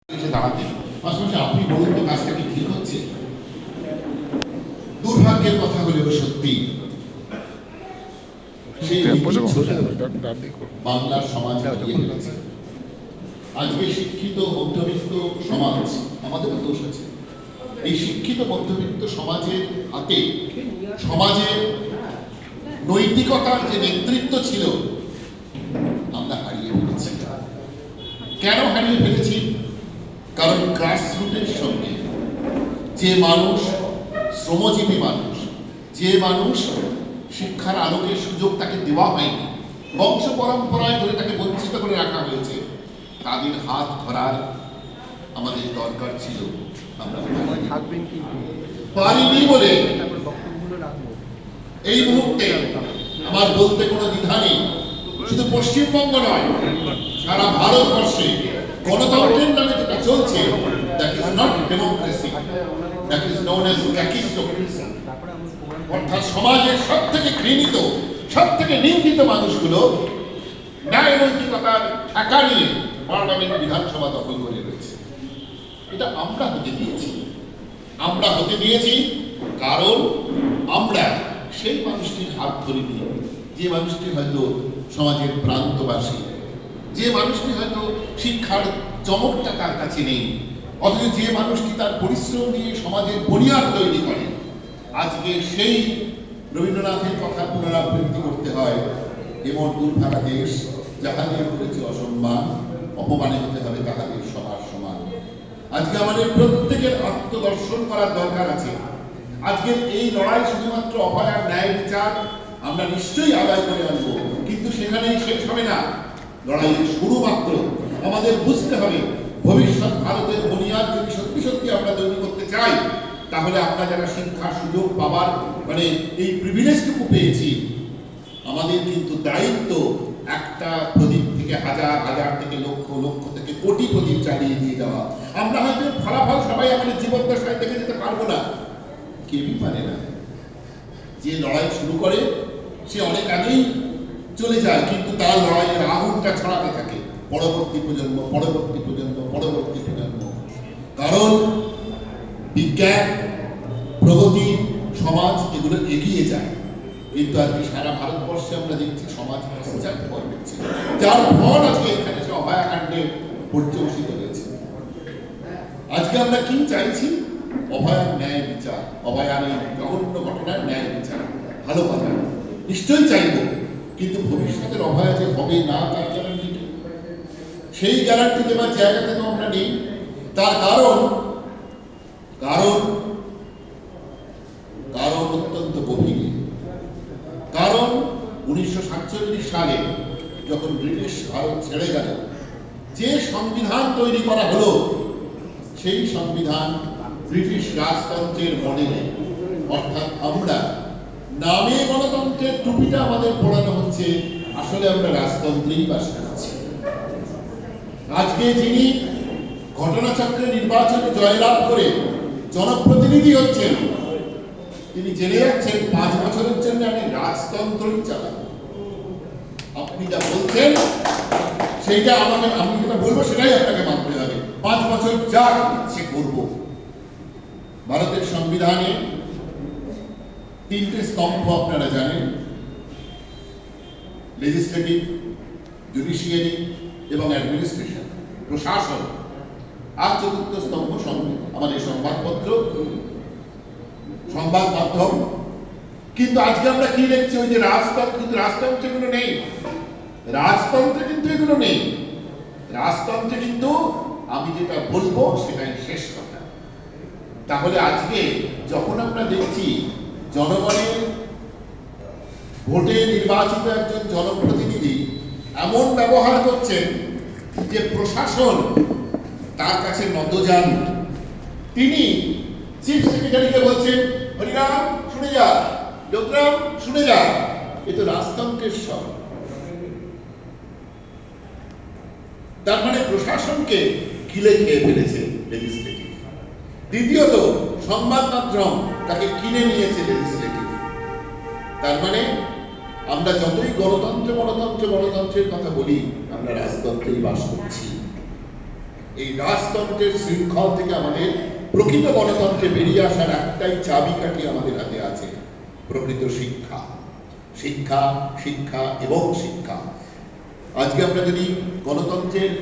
দাঁড়াতে পাশাপাশি আপনি বলুন তো কাজটা কি ঠিক হচ্ছে? দুর্ভাগ্যের কথা হলেও সত্যি সেই বাংলার সমাজ হারিয়ে ফেলেছে। আজকে শিক্ষিত মধ্যবিত্ত সমাজ, আমাদেরও দোষ আছে, এই শিক্ষিত মধ্যবিত্ত সমাজের হাতে সমাজের নৈতিকতার যে নেতৃত্ব ছিল আমরা হারিয়ে ফেলেছি। কেন হারিয়ে ফেলেছি? কারণ গ্রাসরুটের সঙ্গে যে মানুষ, শ্রমজীবী মানুষ, যে মানুষ শিক্ষার আলোকের সুযোগ তাকে দেওয়া হয়নি, বংশ পরম্পরায় ধরে তাকে বঞ্চিত করে রাখা হয়েছে, তাদের হাত ধরার আমাদের দরকার ছিল। আমরা পারিনি বলে এই মুহূর্তে আমার বলতে কোনো দ্বিধা নেই, শুধু পশ্চিমবঙ্গ নয়, সারা ভারতবর্ষে গণতন্ত্রের নামে যেটা চলছে, that is not democracy, that is known as kakistocracy। অর্থাৎ সমাজের সব থেকে ঘৃণিত, সব থেকে নিন্দিত মানুষগুলো ন্যায় নৈতিকতার ঠেকা নিয়ে পার্লামেন্ট বিধানসভা দখল করে রয়েছে। এটা আমরা হতে দিয়েছি। আমরা হতে দিয়েছি কারণ আমরা সেই মানুষটির হাত ধরিনি, যে মানুষটি হয়তো সমাজের প্রান্তবাসী, যে মানুষটি হয়তো শিক্ষার চমকটা তার কাছে নেই, অথচ যে মানুষটি তার পরিশ্রম দিয়ে সমাজের বুনিয়াদ তৈরি করে। আজকে সেই রবীন্দ্রনাথের কথা পুনরাবৃত্তি করতে হয়, এমন দুর্ভাগা দেশ যাহাদের করেছে অসম্মান, অপমানে হতে হবে তাহাদের সবার সমান। আজকে আমাদের প্রত্যেকের আত্মদর্শন করার দরকার আছে। আজকের এই লড়াই শুধুমাত্র অভয়ার ন্যায় বিচার আমরা নিশ্চয়ই আদায় করে আনবো, কিন্তু সেখানেই শেষ হবে না। লড়াইয়ের শুরু মাত্র। আমাদের বুঝতে হবে ভবিষ্যৎ ভারতের বুনিয়াদ যদি সত্যি সত্যি আমরা তৈরি করতে চাই, তাহলে আমরা যারা শিক্ষার সুযোগ পাবার এই প্রিভিলেজটুকু পেয়েছি, আমাদের কিন্তু দায়িত্ব একটা প্রদীপ থেকে হাজার, হাজার থেকে লক্ষ, লক্ষ থেকে কোটি প্রদীপ চালিয়ে দিয়ে যাওয়া। আমরা হয়তো ফলাফল সবাই আমাদের জীবদ্দশায় দেখে যেতে পারবো না, কেউই পারে না। যে লড়াই শুরু করে সে অনেক আগেই চলে যায়, কিন্তু তার লড়াইয়ের আগুনটা ছড়াতে থাকে পরবর্তী প্রজন্ম, পরবর্তী প্রজন্ম, পরবর্তী প্রজন্ম। কারণ বিজ্ঞান, প্রগতি, সমাজ এগুলো এগিয়ে যায়, কিন্তু আজকে সারা ভারতবর্ষে আমরা দেখছি সমাজ পশ্চাৎপদ হচ্ছে, যার ফল আজকে এখানে সে অভয়াকাণ্ডে পর্যবসিত হয়েছে। আজকে আমরা কি চাইছি? অভয়ার ন্যায় বিচার, অভয়ার এই জঘন্য ঘটনার ন্যায় বিচার। ভালো কথা, নিশ্চয়ই চাইব, কিন্তু ভবিষ্যতের অভয়া যে হবে না তার গ্যারান্টি নেই। সেই গ্যারান্টি দেওয়ার জায়গাতে তো আমরা নেই। তার কারণ কারণ কারণ অত্যন্ত গভীর। কারণ 1947 সালে যখন ব্রিটিশ ভারত ছেড়ে গেল, যে সংবিধান তৈরি করা হলো সেই সংবিধান ব্রিটিশ রাজতন্ত্রের মডেলে। অর্থাৎ আমরা নামে গণতন্ত্রের টুপিটা আমাদের পড়ানো হচ্ছে, আসলে আমরা রাজতন্ত্রেই বাস করছি। আজকে যিনি ঘটনাচক্রে নির্বাচনে জয়লাভ করে জনপ্রতিনিধি হচ্ছেন, তিনি জেনে যাচ্ছেন 5 বছরের জন্য আমি রাজতন্ত্রই চালাবো। আপনি যা বলছেন সেইটা আমি যেটা বলবো সেটাই আপনাকে মানতে হবে। 5 বছর যা ইচ্ছে করবো। ভারতের সংবিধানে 3টে স্তম্ভ আপনারা জানেন, লেজিসলেটিভ, জুডিশিয়ারি এবং অ্যাডমিনিস্ট্রেশন, প্রশাসন। আর 4র্থ স্তম্ভ আমাদের সংবাদপত্র, সংবাদ মাধ্যম। কিন্তু আজকে আমরা কি দেখছি? ওই যে রাজতন্ত্র, কিন্তু রাজতন্ত্রে এগুলো নেই। রাজতন্ত্রে কিন্তু এগুলো নেই। রাজতন্ত্রে কিন্তু আমি যেটা বলবো সেটাই শেষ কথা। তাহলে আজকে যখন আমরা দেখছি জনগণের ভোটে নির্বাচিত একজন জনপ্রতিনিধি এমন ব্যবহার করছেন যে প্রশাসন তার কাছে নতজান, তিনি চিফ সেক্রেটারিকে বলছেন হরিরাম শুনে যা, যোগরাম শুনে যা। এ তো রাজতন্ত্রের সব। তার মানে প্রশাসনকে কিলে খেয়ে ফেলেছে লেজিসলেটিভ। দ্বিতীয়ত সংবাদ মাধ্যম তাকে কিনে নিয়েছে লেজিসলেটিভ। তার মানে আমরা যতই গণতন্ত্রের কথা বলি, আমরা রাজতন্ত্রেই বাস করছি। এই রাজতন্ত্রের শৃঙ্খল থেকে আমাদের প্রকৃত গণতন্ত্রে বেরিয়ে আসার একটাই চাবিকাঠি আমাদের হাতে আছে, প্রকৃত শিক্ষা। শিক্ষা, শিক্ষা এবং শিক্ষা। আজকে আমরা যদি গণতন্ত্রের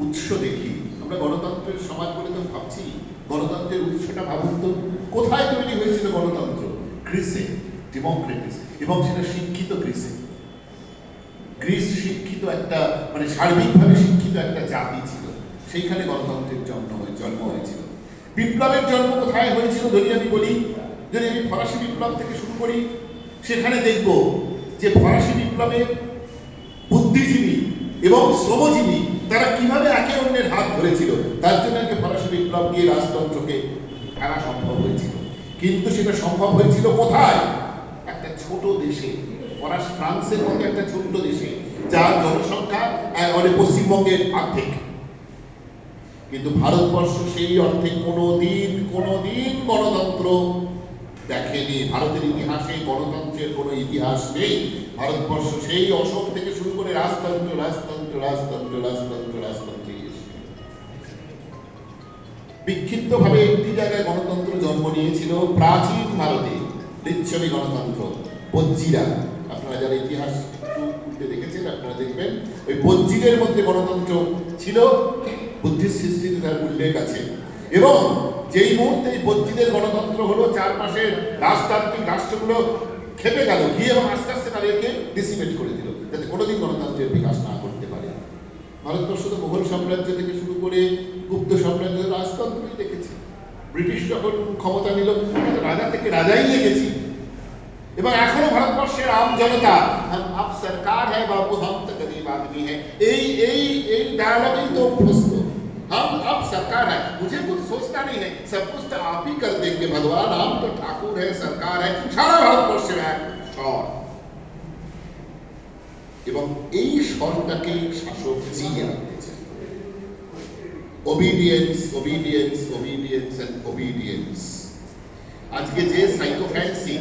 উৎস দেখি, আমরা গণতন্ত্রের সমাজ বলে তো ভাবছি, গণতন্ত্রের উৎসটা ভাবুন তো, কোথায় তৈরি হয়েছিল গণতন্ত্র? গ্রিসে, ডেমোক্রেটিস, এবং সেটা শিক্ষিত গ্রিসে। গ্রিস শিক্ষিত একটা, মানে সার্বিকভাবে শিক্ষিত একটা জাতি ছিল, সেইখানে গণতন্ত্রের জন্ম হয়েছিল। বিপ্লবের জন্ম কোথায় হয়েছিল যদি আমি বলি, যদি আমি ফরাসি বিপ্লব থেকে শুরু করি, সেখানে দেখব যে ফরাসি বিপ্লবের বুদ্ধিজীবী এবং শ্রমজীবী তারা কিভাবে একে অন্যের হাত ধরেছিল, তার জন্য একটা ফরাসি বিপ্লব দিয়ে রাজতন্ত্রকে ফেলা সম্ভব হয়েছিল। কিন্তু সেটা সম্ভব হয়েছিল কোথায়? একটা ছোট দেশে, ফ্রান্সের মতো একটা ছোট্ট দেশে, যার জনসংখ্যা পশ্চিমবঙ্গের অর্ধেক। কিন্তু ভারতবর্ষ সেই অর্থে কোনোদিন গণতন্ত্র দেখেনি। ভারতের ইতিহাসে গণতন্ত্রের কোনো ইতিহাস নেই। ভারতবর্ষ সেই অশোক থেকে শুরু করে রাজতন্ত্র রাজতন্ত্র রাজতন্ত্র রাজতন্ত্র রাজতন্ত্র বিক্ষিপ্ত ভাবে একটি জায়গায় গণতন্ত্র জন্ম নিয়েছিল, প্রাচীন ভারতে লিচ্ছবি গণতন্ত্র, বজ্জিরা। আপনারা যারা ইতিহাস একটু দেখেছেন আপনারা দেখবেন ওই বজ্জিরের মধ্যে গণতন্ত্র ছিল, বুদ্ধিস্ট হিস্ট্রিতে তার উল্লেখ আছে। এবং যেই মুহূর্তে বজ্জিদের গণতন্ত্র হলো, চারপাশের রাজতান্ত্রিক রাষ্ট্রগুলো খেপে গেল, গিয়ে এবং আস্তে আস্তে তাদেরকে ডিসিমেট করে দিল, যাতে কোনোদিন গণতন্ত্রের বিকাশ না করতে পারে। ভারতবর্ষ তো মুঘল সাম্রাজ্য থেকে শুরু করে গুপ্ত সাম্রাজ্য রাজতন্ত্রই দেখেছে। ব্রিটিশ যখন ক্ষমতা নিল, রাজা থেকে রাজাই দেখেছি। এবং এখনো ভারতবর্ষের আম জনতা আপ সরকার হ্যায় বাবু, হাম তো গরিব আদমি হ্যায়, এই ডায়ালগেই তো অভ্যস্ত। हम अब सरकार है, मुझे कुछ सोचना नहीं है, सब कुछ तो आप ही कर देंगे भगवान, हम तो ठाकुर है, सरकार है, सारा ভারতবর্ষের এক স্বর। এবং এই স্বরটাকে শাসক জিয়ে রাখতেছেন। Obedience, obedience, obedience and obedience. আজকে যে সাইকোফ্যান্সি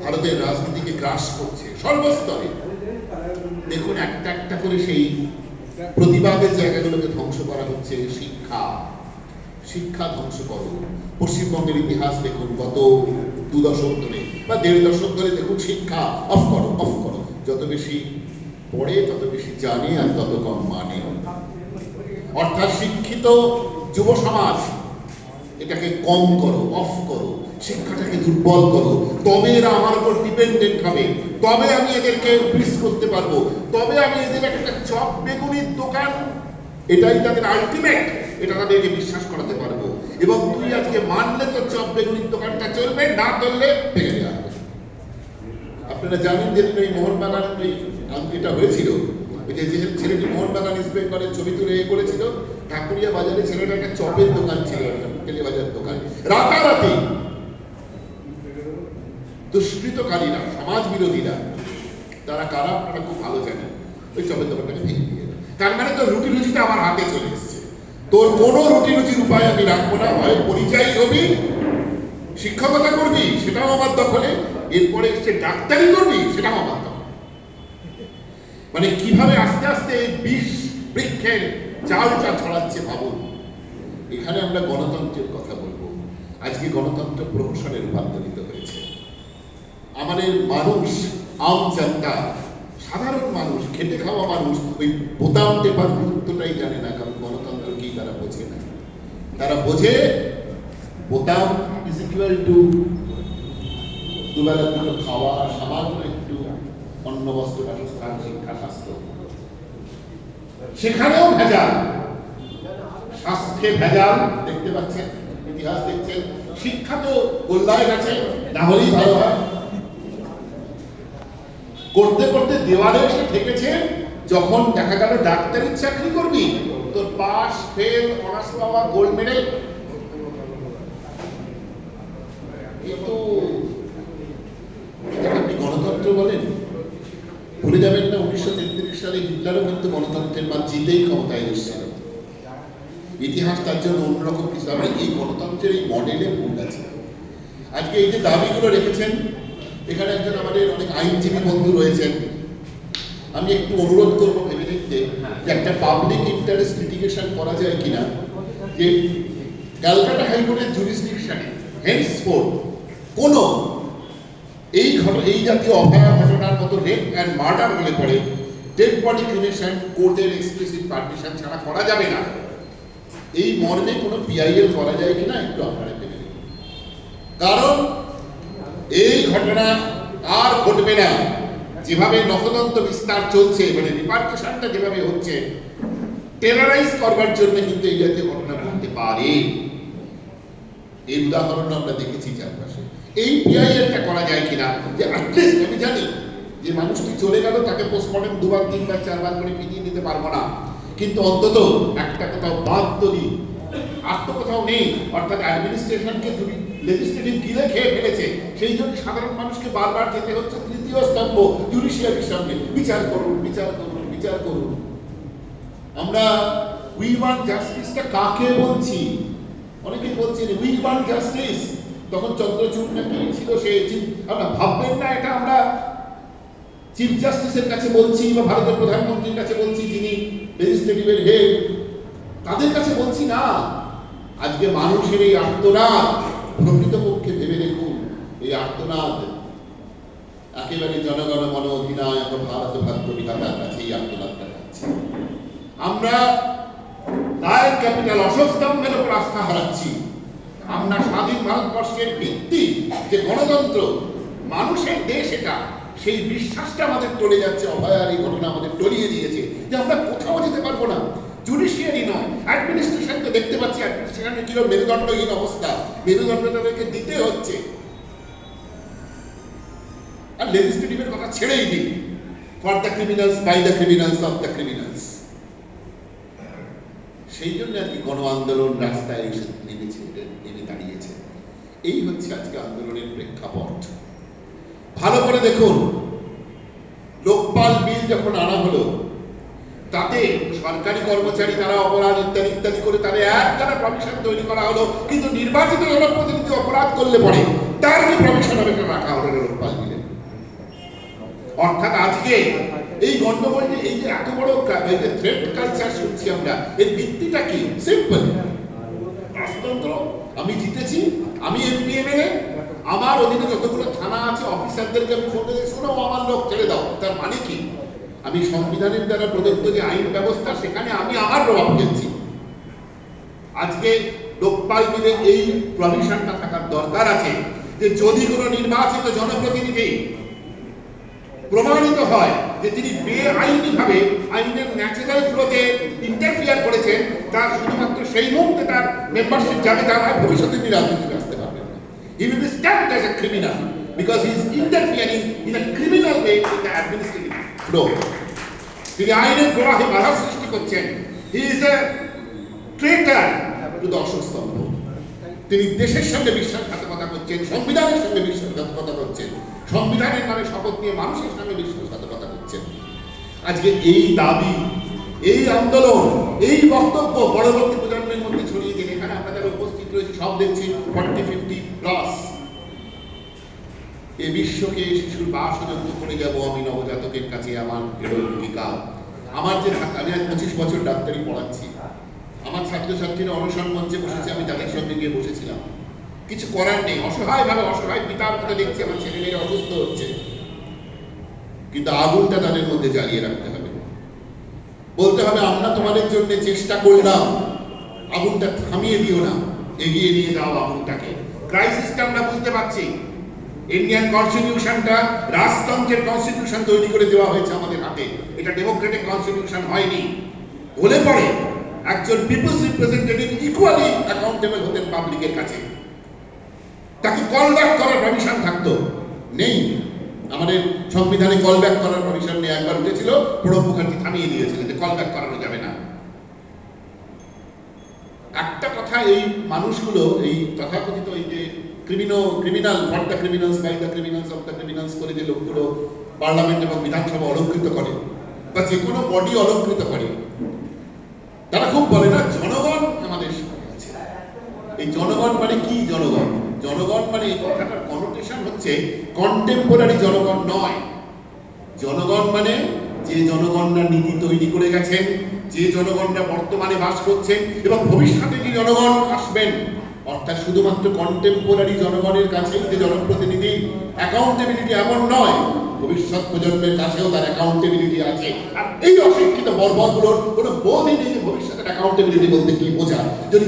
ভারতের রাজনীতিকে গ্রাস করছে সর্বস্তরে, দেখুন একটা একটা করে সেই প্রতিবাদের জায়গাগুলোকে ধ্বংস করা হচ্ছে। শিক্ষা ধ্বংস করো। পশ্চিমবঙ্গের ইতিহাস দেখুন, গত 2 দশক ধরে বা 1.5 দশক ধরে দেখুন, শিক্ষা অফ করো। যত বেশি পড়ে তত বেশি জানে আর তত কম মানে। অর্থাৎ শিক্ষিত যুব সমাজ এটাকে কম করো, অফ করো, শিক্ষাটাকে দুর্বল করো, তবে এরা আমার উপর ডিপেন্ডেন্ট হবে, তবে আমি এদেরকে প্লিজ করতে পারবো, তবে আমি এদের একটা চপ বেগুনির দোকান, এটাই তাদের আলটিমেট, এটা তাদেরকে বিশ্বাস করাতে পারবো। এবং তুই আজকে মানলে তো চপ বেগুনির দোকানটা চলবে, না চললে ভেঙে দেওয়া হবে। আপনারা জানেন যে এই মোহনবাগান এটা হয়েছিল, ওই যে ছেলেটি মোহনবাগান ইস্ট বেঙ্গলের ছবি তুলে করেছিল, ঠাকুরিয়া বাজারে ছেলেটা একটা চপের দোকান ছিল, বাজার দোকান। রাতারাতি দুষ্কৃতকারীরা, সমাজ বিরোধীরা, তারা কারা আপনারা খুব ভালো জানেন, ওই চপের দোকানটাকে ভেঙে দিয়ে দেয়। তার মানে তো রুটি রুচিটা আমার হাতে চলে এসছে, তোর কোনো রুটি রুচির উপায় আমি রাখবো না। হয় পরিযায়ী হবি, শিক্ষকতা করবি, সেটাও আমার দখলে, এরপরে সে ডাক্তারি করবি, সেটাও আমার দখলে। মানে কিভাবে আস্তে আস্তে বিষ বৃক্ষের চালটা ছড়াচ্ছে ভাবুন। এখানে আমরা গণতন্ত্রের কথা বলবো। আজকে গণতন্ত্র প্রহসনে রূপান্তরিত হয়েছে। আমাদের মানুষ, আম জনতা, সাধারণ মানুষ, খেটে খাওয়া মানুষ ওই বোতাম টেপার গুরুত্বটাই জানে না, কারণ গণতন্ত্র কি তারা বোঝে না। তারা বোঝে বোতাম ইজ ইকুয়াল টু দুবেলা দুটো খাওয়া, সামান্য একটু অন্ন বস্ত্র বাসস্থান, শিক্ষা, স্বাস্থ্য। সেখানেও ভেজাল, স্বাস্থ্যে ভেজাল দেখতে পাচ্ছেন, ইতিহাস দেখছেন। শিক্ষা তো গোল্লায় গেছে, না হলেই ভালো হয়। করতে করতে দেওয়ালে এসে ঠেকেছে, যখন দেখা গেল ডাক্তারির চাকরি করবি, তোর পাস ফেল অনার্স পাওয়া গোল্ড মেডেল, কিন্তু আপনি গণতন্ত্র বলেন। ভুলে যাবেন না 1933 সালে হিটলারও কিন্তু গণতন্ত্রের বা জিতেই ক্ষমতায় এসেছিল। ইতিহাস তার জন্য অন্যরকম কিছু। আমরা এই গণতন্ত্রের এই মডেলে ভুল আছে। আজকে এই যে দাবিগুলো রেখেছেন, এখানে একজন আমাদের অনেক আইনজীবী বন্ধু রয়েছেন, আমি একটু অনুরোধ করবো, ভেবে ক্ষেত্রে যে একটা পাবলিক ইন্টারেস্ট লিটিগেশন করা যায় কিনা, যে ক্যালকাটা হাইকোর্টের জুরিসডিকশনে হেন্সফোর্থ কোনো এই জাতীয় অভয়া ঘটনার মতো রেপ অ্যান্ড মার্ডার হলে পরে ডেড বডি ক্রিমেশন কোর্টের এক্সপ্লিসিট পারমিশন ছাড়া করা যাবে না। এই মর্মে কোনো পিআইএল করা যায় কিনা একটু আপনারা ভেবে দেখুন। কারণ এই ঘটনা আর ঘটবে না। যেভাবে নখদন্ত বিস্তার চলছে, মানে রিপার্কেশনটা যেভাবে হচ্ছে, টেরারাইজ করবার জন্য কিন্তু এই জাতীয় ঘটনা ঘটতে পারে। এই উদাহরণ আমরা দেখেছি চারপাশে। এই পিআইএলটা করা যায় কিনা, যে অ্যাটলিস্ট আমি জানি যে মানুষটি চলে গেল, তাকে পোস্টমর্টম 2 বার 3 বার 4 বার করে ফিরিয়ে নিতে পারবো না, কিন্তু অন্তত একটা কোথাও বাদ দিই, আর তো কোথাও নেই। অর্থাৎ অ্যাডমিনিস্ট্রেশনকে লেজিসলেটিভ গিলে খেয়ে ফেলেছে, সেই জন্য সাধারণ মানুষকে বারবার যেতে হচ্ছে তৃতীয় স্তম্ভ জুডিশিয়ারির সঙ্গে, বিচার করুন বিচার করুন বিচার করুন। আমরা উই ওয়ান্ট জাস্টিসটা কাকে বলছি? অনেকে বলছেন উই ওয়ান্ট জাস্টিস, তখন চন্দ্রচূড় নাকি ছিল, সে আমরা ভাববেন না এটা আমরা চিফ জাস্টিসের কাছে বলছি বা ভারতের প্রধানমন্ত্রীর কাছে বলছি, যিনি লেজিসলেটিভের হেড, তাদের কাছে বলছি না। আজকে মানুষের এই আর্তনাদ, প্রকৃতপক্ষে ভেবে দেখুন, এই আর্তনাদ একেবারে জনগণ মন অধিনায়ক ভারত ভাগ্য বিধাতার কাছে এই আর্তনাদটা যাচ্ছে। আমরা রায়ের ক্যাপিটাল অশোক স্তম্ভের উপর আস্থা হারাচ্ছি। আমরা স্বাধীন ভারতবর্ষের ভিত্তি যে গণতন্ত্র, মানুষের দেশ, এটা সেই বিশ্বাসটা আমাদের টলে যাচ্ছে। অভয়ার এই ঘটনা আমাদের টলিয়ে দিয়েছে যে আমরা কোথাও যেতে পারবো না। জুডিশিয়ারি নয়, অ্যাডমিনিস্ট্রেশনকে দেখতে পাচ্ছি, অ্যাডমিনিস্ট্রেশনের কিরকম মেরুদণ্ডহীন অবস্থা, মেরুদণ্ডটাকে দিতে হচ্ছে। আর লেজিসলেটিভের কথা ছেড়েই দিন, for the criminals, by the criminals, of the criminals. সেই জন্য আর কি গণ আন্দোলন রাস্তায় এসে নেমে দাঁড়িয়েছে। এই হচ্ছে আজকে আন্দোলনের প্রেক্ষাপট। ভালো করে দেখুন, লোকপাল বিল যখন আনা হলো, তাতে সরকারি কর্মচারী তারা অপরাধ ইত্যাদি ইত্যাদি করে তাদের একখানা প্রভিশন তৈরি করা হলো, কিন্তু নির্বাচিত জনপ্রতিনিধি অপরাধ করলে পরে তার কি প্রভিশন হবে রাখা হলো লোকপাল বিলে। অর্থাৎ আজকে এই গন্ডগোল, যে এই যে এত বড় থ্রেট কালচার শুনছি আমরা, এর ভিত্তিটা কি? সিম্পল, রাজতন্ত্র। আমি জিতেছি, আমি এমপি এমএলএ, আমার অধীনে যতগুলো থানা আছে অফিসারদেরকে আমি ফোন করে শোনো আমার লোক ছেড়ে দাও। তার মানে কি? আমি সংবিধানের দ্বারা প্রদত্ত যে আইন ব্যবস্থা, সেখানে আমি আমার প্রভাব ফেলছি। আজকে লোকপাল বিলে এই প্রভিশনটা থাকার দরকার আছে যে যদি কোনো নির্বাচিত জনপ্রতিনিধি প্রমাণিত হয় যে তিনি বেআইনিভাবে আইনের ন্যাচারাল ফ্লোতে ইন্টারফিয়ার করেছেন, তার শুধুমাত্র সেই মুহূর্তে তার মেম্বারশিপ যাবে, তার ভবিষ্যতে তিনি রাজনীতিতে আসতে পারবেন না। He will be stamped as a criminal because he is interfering in a criminal way in the administrative flow. তিনি আইনের প্রবাহে বাধা সৃষ্টি করছেন। He is a traitor to the Ashok স্তম্ভ। তিনি দেশের সঙ্গে বিশ্বাসঘাতকতা করছেন, সংবিধানের সঙ্গে বিশ্বাসঘাতকতা করছেন, সংবিধানের নামে শপথ নিয়ে মানুষের সঙ্গে বিশ্বাসঘাতকতা করছেন। আজকে এই দাবি, এই আন্দোলন, এই বক্তব্য পরবর্তী প্রজন্মের মধ্যে ছড়িয়ে দিন। এখানে আমরা যারা উপস্থিত রয়েছে সব দেখছি 40-50+। এ বিশ্বকে শিশুর বাসযোগ্য করে যাব আমি নবজাতকের কাছে, আমার দৃঢ় অঙ্গীকার। আমার যে আমি আজ 25 বছর ডাক্তারি পড়াচ্ছি, আমার ছাত্রছাত্রীরা অনশন মঞ্চে বসেছে, আমি তাদের সঙ্গে গিয়ে বসেছিলাম। কিছু করার নেই, অসহায়ভাবে, অসহায় পিতার কথা দেখছি আমার ছেলে মেয়েরা অসুস্থ হচ্ছে, কিন্তু আগুনটা তাদের মধ্যে জ্বালিয়ে রাখতে হবে। বলতে হবে আমরা তোমাদের জন্য চেষ্টা করলাম, আগুনটা থামিয়ে দিও না, এগিয়ে নিয়ে যাও আগুনটাকে। ক্রাইসিসটা আমরা বুঝতে পারছি। ইন্ডিয়ান কনস্টিটিউশনটা রাজতন্ত্রের কনস্টিটিউশন তৈরি করে দেওয়া হয়েছে আমাদের হাতে। এটা ডেমোক্রেটিক কনস্টিটিউশন হয়নি। হলে পরে একজন পিপলস রিপ্রেজেন্টেটিভ ইকুয়ালি অ্যাকাউন্টেবল হতেন পাবলিকের কাছে, তাকে কল ব্যাক করার পারমিশন থাকতো। নেই, আমাদের সংবিধানে কল ব্যাক করার পারমিশন নেই। একবার উঠেছিল, প্রণব মুখার্জি থামিয়ে দিয়েছিলেন যে কল ব্যাক করানো যাবে না। একটা কথা, এই মানুষগুলো এই তথাকথিত এই যে criminal, for the criminals, by the criminals, of the criminals করে যে লোকগুলো পার্লামেন্ট এবং বিধানসভা অলঙ্কৃত করে বা যে কোনো বডি অলঙ্কৃত করে, তারা খুব বলে না জনগণ আমাদের সঙ্গে আছে। এই জনগণ মানে কি? জনগণ মানে এই কথাটার কনোটেশন হচ্ছে কন্টেম্পোরারি জনগণ নয়। জনগণ মানে যে জনগণরা নীতি তৈরি করে গেছেন, যে জনগণরা বর্তমানে বাস করছেন এবং ভবিষ্যতে যে জনগণ আসবেন, অর্থাৎ শুধুমাত্র কন্টেম্পোরারি জনগণের কাছেই যে জনপ্রতিনিধি অ্যাকাউন্টেবিলিটি এমন নয়, ভবিষ্যৎ প্রজন্মের কাছেও তার অ্যাকাউন্টেবিলিটি আছে। আর এই অশিক্ষিত বর্বরগুলোর কোনো বোধই নেই যে ভবিষ্যতের অ্যাকাউন্টেবিলিটি বলতে কি বোঝায়। যদি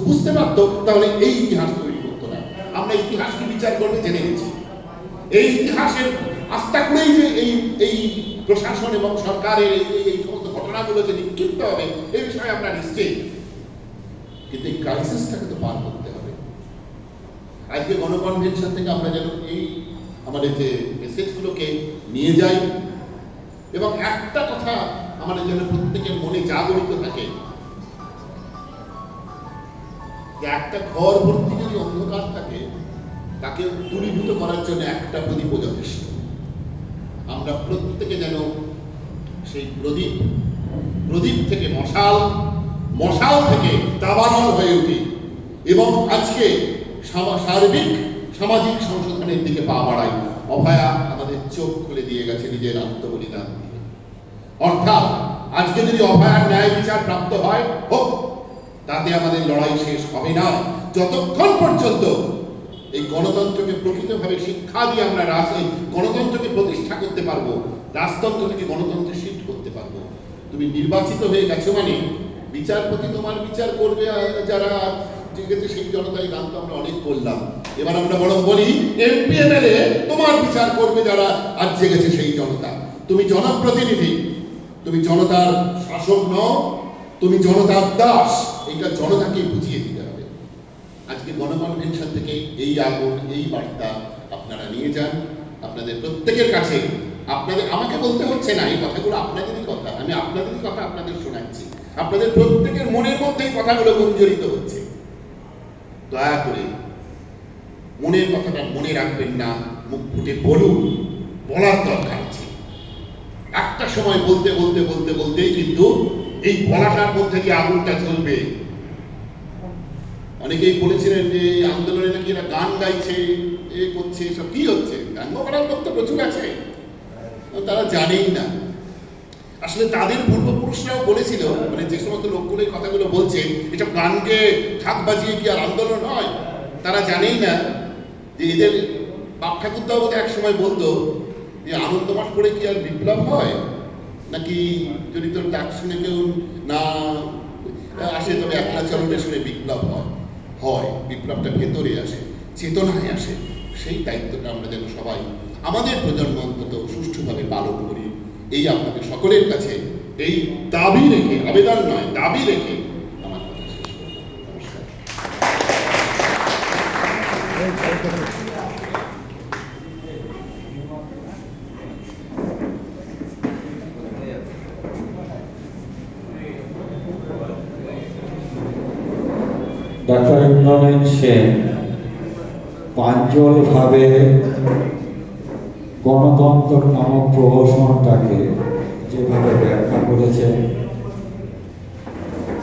বুঝতে পারতো তাহলে এই ইতিহাস তৈরি করতো না। আমরা ইতিহাসকে বিচার করবে জেনে গেছি, এই ইতিহাসের আস্থা করেই যে এই প্রশাসন এবং সরকারের এই সমস্ত ঘটনাগুলো যে নিক্ষিপ্ত হবে এই বিষয়ে আমরা নিশ্চিত। কিন্তু এই ক্রাইসিসটাকে তো পার করতে হবে। আজকে গণকনভেনশন থেকে আমরা যেন এই আমাদের যে মেসেজগুলোকে নিয়ে যাই এবং একটা কথা আমাদের যেন প্রত্যেকের মনে জাগরিত থাকে যে একটা ঘর ভর্তি যদি অন্ধকার থাকে তাকে দূরীভূত করার জন্য একটা প্রদীপ যথেষ্ট। আমরা প্রত্যেকে যেন সেই প্রদীপ থেকে মশাল, মশাল থেকে দাবানল হয়ে উঠি এবং আজকে সার্বিক সামাজিক সংশোধনের দিকে পা বাড়াই। অভয়া আমাদের চোখ খুলে দিয়ে গেছে নিজের আত্মবলিদান দিয়ে। অর্থাৎ আজকে যদি অভয়ার ন্যায় বিচার প্রাপ্ত হয় হোক, তাতে আমাদের লড়াই শেষ হবে না যতক্ষণ পর্যন্ত এই গণতন্ত্রকে প্রকৃতভাবে শিক্ষা দিয়ে আমরা গণতন্ত্রকে প্রতিষ্ঠা করতে পারবো, রাজতন্ত্র থেকে গণতন্ত্রে শিফট করতে পারবো। তুমি নির্বাচিত হয়ে গেছো মানে বিচারপতি তোমার বিচার করবে যারা জেগেছে সেই জনতাই গান তো আমরা অনেক করলাম। এবার আমরা বরং বলি এমপি এমএলএ তোমার বিচার করবে যারা আজ জেগেছে সেই জনতা। তুমি জনপ্রতিনিধি, তুমি জনতার শাসক নও, তুমি জনতার দাস। এইটা জনতাকে বুঝিয়ে দিতে হবে। আজকে গণকনভেনশন থেকে এই আগুন, এই বার্তা আপনারা নিয়ে যান আপনাদের প্রত্যেকের কাছে। আমাকে বলতে হচ্ছে না, এই কথাগুলো আপনাদেরই কথা, আমি আপনাদেরই কথা আপনাদের শোনাচ্ছি। আপনাদের প্রত্যেকের মনের মধ্যে এই কথাগুলো গুঞ্জরিত হচ্ছে। দয়া করে মনের কথাটা মনে রাখবেন না, মুখ ফুটে বলুন, বলার দরকার আছে। একটা সময় বলতে বলতে বলতে বলতেই কিন্তু এই বলাটার মধ্যে যে আগুনটা জ্বলবে। অনেকেই বলেছিলেন যে আন্দোলনে নাকি এরা গান গাইছে, এ করছে, সব কি হচ্ছে? গান করার তো প্রচুর আছে, তারা জানেই না। আসলে তাদের পূর্বপুরুষরাও বলেছিল, মানে যে সমস্ত লোকগুলো এই কথাগুলো বলছে, এসব গানকে ঢাক বাজিয়ে কি আর আন্দোলন হয়? তারা জানেই না যে এদের বাপ ঠাকুরদাও বোধহয় এক সময় বলতো যে আনন্দ মাস করে কি আর বিপ্লব হয়, নাকি যদি তোর ডাক শুনে কেউ না আসে তবে একলা চলনে শুনে বিপ্লব হয়। বিপ্লবটা ভেতরে আসে, চেতনায় আসে। সেই দায়িত্বটা আমরা যেন সবাই আমাদের প্রজন্ম অন্তত সুষ্ঠুভাবে পালন করি, এই আপনাদের সকলের কাছে এই দাবি রেখে, আবেদন নয় দাবি রেখে আমার কথা শেষ করব। নমস্কার। ডক্টর ইন্দ্রনীল সেন প্রাঞ্জলভাবে গণতন্ত্র নামক প্রহসনটাকে যেভাবে ব্যাখ্যা করেছেন